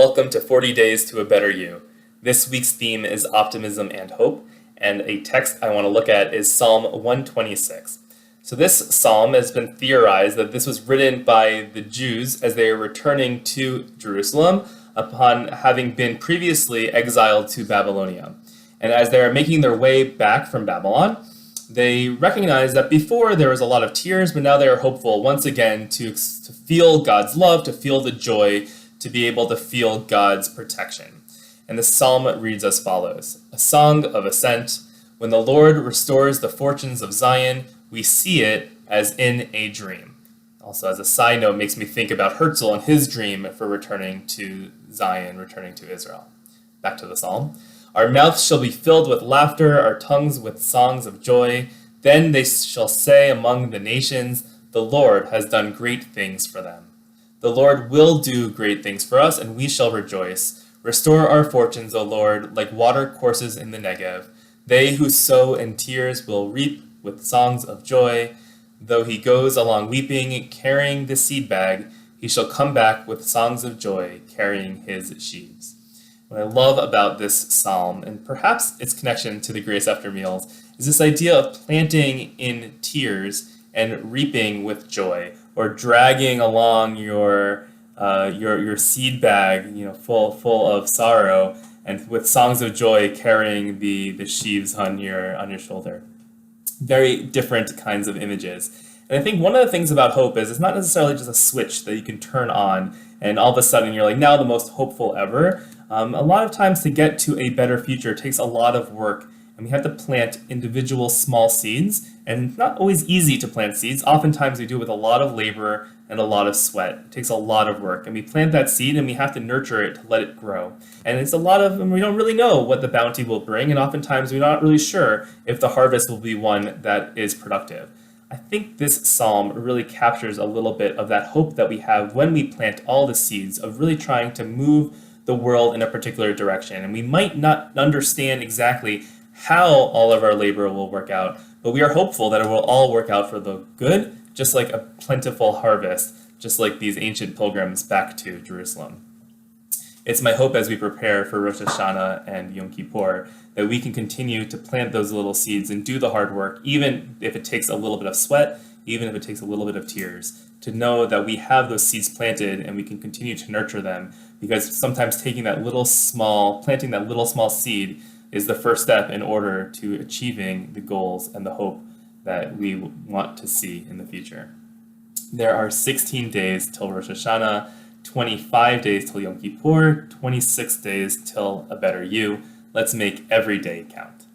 welcome to 40 Days to a Better You. This week's theme is optimism and hope, and a text I want to look at is Psalm 126. So this psalm has been theorized that this was written by the Jews as they are returning to Jerusalem upon having been previously exiled to Babylonia. And as they're making their way back from Babylon, they recognize that before there was a lot of tears, but now they are hopeful once again to feel God's love, to feel the joy, to be able to feel God's protection. And the psalm reads as follows: A song of ascent. When the Lord restores the fortunes of Zion, we see it as in a dream. Also, as a side note, makes me think about Herzl and his dream for returning to Zion, returning to Israel. Back to the psalm. Our mouths shall be filled with laughter, our tongues with songs of joy. Then they shall say among the nations, the Lord has done great things for them. The Lord will do great things for us, and we shall rejoice. Restore our fortunes, O Lord, like water courses in the Negev. They who sow in tears will reap with songs of joy. Though he goes along weeping, carrying the seed bag, he shall come back with songs of joy, carrying his sheaves. What I love about this psalm, and perhaps its connection to the Grace After Meals, is this idea of planting in tears and reaping with joy, or dragging along your seed bag, full of sorrow, and with songs of joy carrying the sheaves on your shoulder. Very different kinds of images. And I think one of the things about hope is it's not necessarily just a switch that you can turn on and all of a sudden you're like now the most hopeful ever. A lot of times to get to a better future takes a lot of work, and we have to plant individual small seeds, and it's not always easy to plant seeds. Oftentimes we do it with a lot of labor and a lot of sweat. It takes a lot of work, and we plant that seed and we have to nurture it to let it grow. And it's and we don't really know what the bounty will bring, and oftentimes we're not really sure if the harvest will be one that is productive. I think this psalm really captures a little bit of that hope that we have when we plant all the seeds of really trying to move the world in a particular direction. And we might not understand exactly how all of our labor will work out, but we are hopeful that it will all work out for the good, just like a plentiful harvest, just like these ancient pilgrims back to Jerusalem. It's my hope as we prepare for Rosh Hashanah and Yom Kippur that we can continue to plant those little seeds and do the hard work, even if it takes a little bit of sweat, even if it takes a little bit of tears, to know that we have those seeds planted and we can continue to nurture them, because sometimes planting that little small seed is the first step in order to achieving the goals and the hope that we want to see in the future. There are 16 days till Rosh Hashanah, 25 days till Yom Kippur, 26 days till a better you. Let's make every day count.